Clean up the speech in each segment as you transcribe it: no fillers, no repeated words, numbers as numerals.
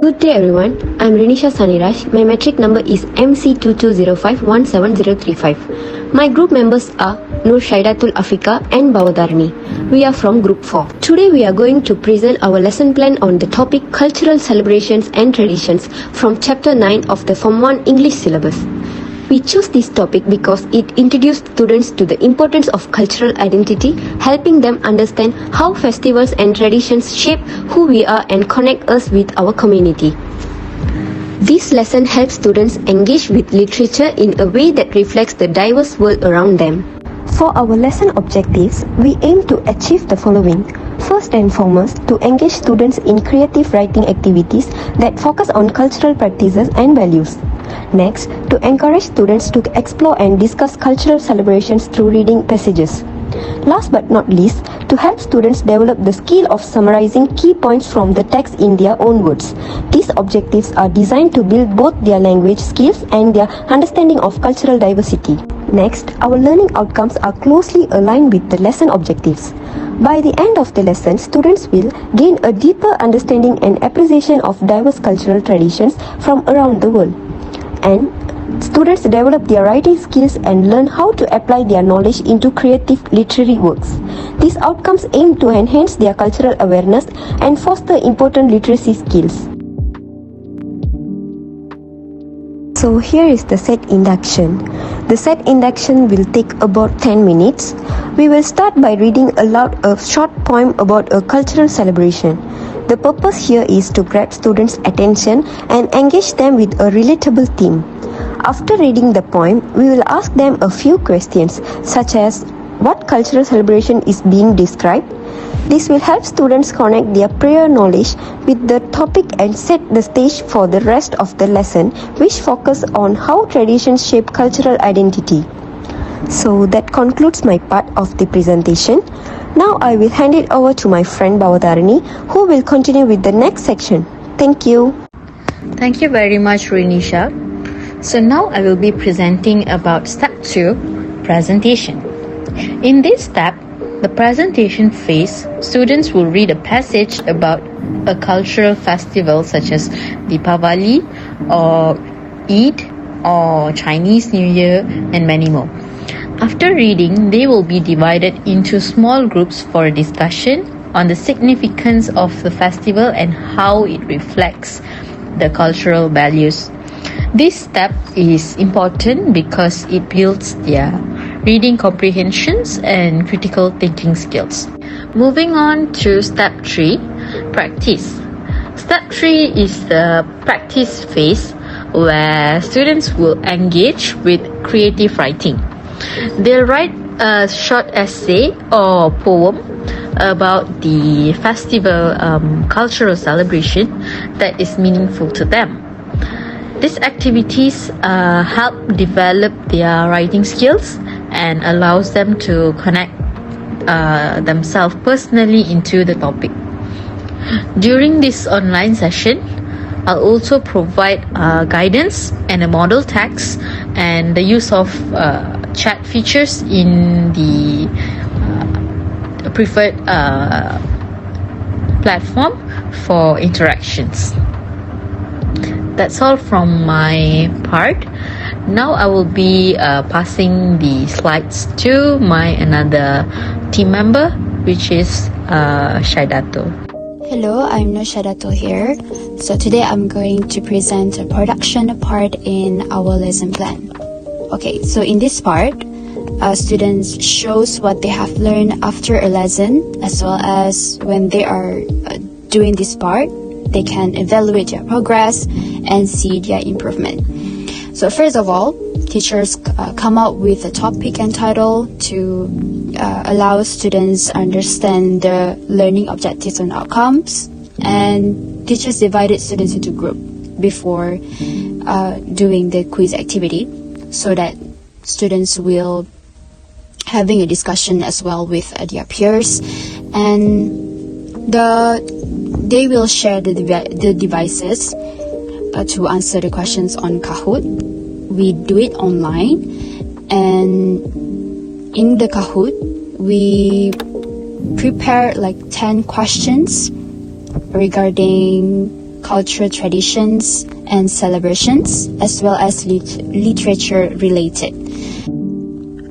Good day everyone, I'm RINISHA SANNIRAJ. My metric number is MC2205170035. My group members are NURSYAIDATUL, AFIQAH and BAVATARNI. We are from group 4. Today we are going to present our lesson plan on the topic Cultural Celebrations and Traditions from chapter 9 of the Form 1 English syllabus. We chose this topic because it introduced students to the importance of cultural identity, helping them understand how festivals and traditions shape who we are and connect us with our community. This lesson helps students engage with literature in a way that reflects the diverse world around them. For our lesson objectives, we aim to achieve the following. First and foremost, to engage students in creative writing activities that focus on cultural practices and values. Next, to encourage students to explore and discuss cultural celebrations through reading passages. Last but not least, to help students develop the skill of summarizing key points from the text in their own words. These objectives are designed to build both their language skills and their understanding of cultural diversity. Next, our learning outcomes are closely aligned with the lesson objectives. By the end of the lesson, students will gain a deeper understanding and appreciation of diverse cultural traditions from around the world. And students develop their writing skills and learn how to apply their knowledge into creative literary works. These outcomes aim to enhance their cultural awareness and foster important literacy skills. So here is the set induction. The set induction will take about 10 minutes. We will start by reading aloud a short poem about a cultural celebration. The purpose here is to grab students' attention and engage them with a relatable theme. After reading the poem, we will ask them a few questions such as what cultural celebration is being described. This will help students connect their prior knowledge with the topic and set the stage for the rest of the lesson, which focus on how traditions shape cultural identity. So that concludes my part of the presentation. Now I will hand it over to my friend BAVATARNI, who will continue with the next section. Thank you. Thank you very much, RINISHA. So now I will be presenting about step 2, presentation. In this step, the presentation phase, students will read a passage about a cultural festival such as Deepavali or Eid or Chinese New Year and many more. After reading, they will be divided into small groups for a discussion on the significance of the festival and how it reflects the cultural values. This step is important because it builds their reading comprehensions and critical thinking skills. Moving on to step 3, practice. Step 3 is the practice phase where students will engage with creative writing. They'll write a short essay or poem about the festival cultural celebration that is meaningful to them. These activities help develop their writing skills and allows them to connect themselves personally into the topic. During this online session, I'll also provide guidance and a model text and the use of chat features in the preferred platform for interactions. That's all from my part. Now I will be passing the slides to my another team member, which is Syaidatul. Hello, I'm NURSYAIDATUL here. So today I'm going to present a production part in our lesson plan. Okay, so in this part, students shows what they have learned after a lesson, as well as when they are doing this part, they can evaluate their progress and see their improvement. So first of all, teachers come up with a topic and title to allow students understand the learning objectives and outcomes, and teachers divided students into groups before doing the quiz activity so that students will having a discussion as well with their peers, and they will share the devices to answer the questions on Kahoot. We do it online, and in the Kahoot we prepare like 10 questions regarding cultural traditions and celebrations, as well as literature related.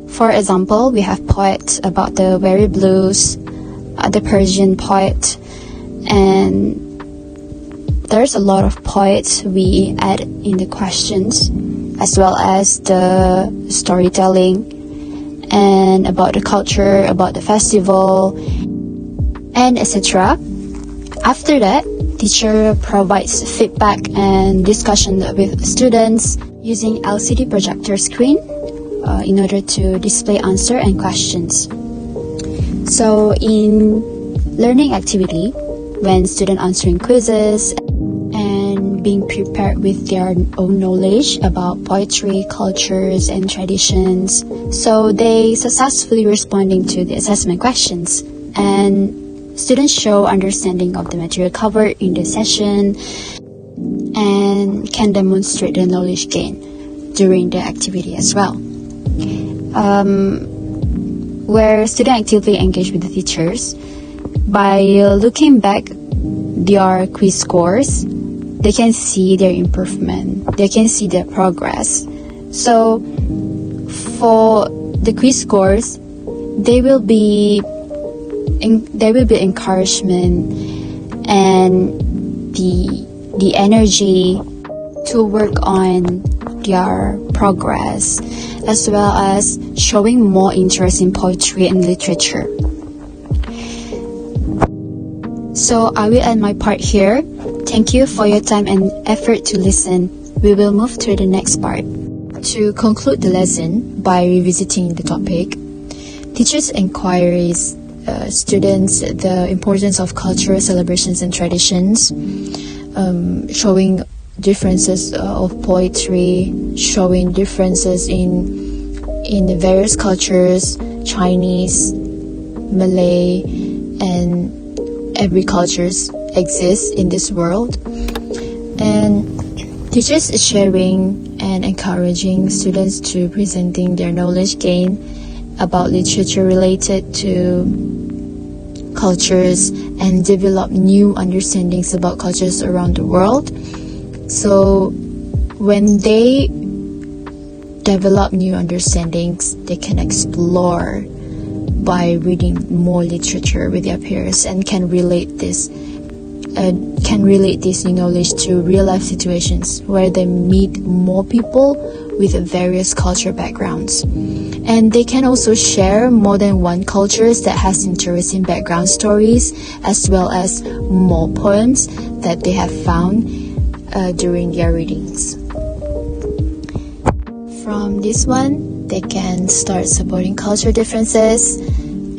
For example, we have poets about the Wari blues, the Persian poet, and there's a lot of poets we add in the questions, as well as the storytelling and about the culture, about the festival, and etc. After that, teacher provides feedback and discussion with students using LCD projector screen in order to display answer and questions. So in learning activity, when student answering quizzes and being prepared with their own knowledge about poetry, cultures, and traditions, so they successfully responding to the assessment questions, and students show understanding of the material covered in the session and can demonstrate the knowledge gained during the activity as well. Where students actively engage with the teachers, by looking back their quiz scores, they can see their improvement, they can see their progress. So for the quiz scores, there will be encouragement and the energy to work on their progress, as well as showing more interest in poetry and literature. So I will end my part here. Thank you for your time and effort to listen. We will move to the next part. To conclude the lesson by revisiting the topic, teachers encourage students the importance of cultural celebrations and traditions, showing differences of poetry, showing differences in the various cultures, Chinese, Malay, and every cultures exists in this world. And teachers is sharing and encouraging students to presenting their knowledge gain about literature related to cultures and develop new understandings about cultures around the world. So when they develop new understandings, they can explore by reading more literature with their peers and can relate this new knowledge to real life situations where they meet more people with various cultural backgrounds. And they can also share more than one cultures that has interesting background stories, as well as more poems that they have found during their readings. From this one, they can start supporting cultural differences,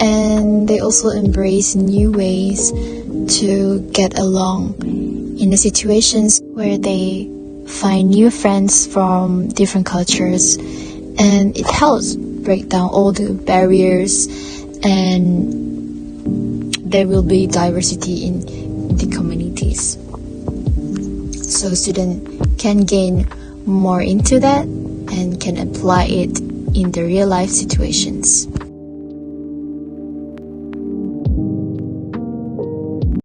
and they also embrace new ways to get along in the situations where they find new friends from different cultures, and it helps break down all the barriers, and there will be diversity in the communities. So students can gain more into that and can apply it in the real life situations.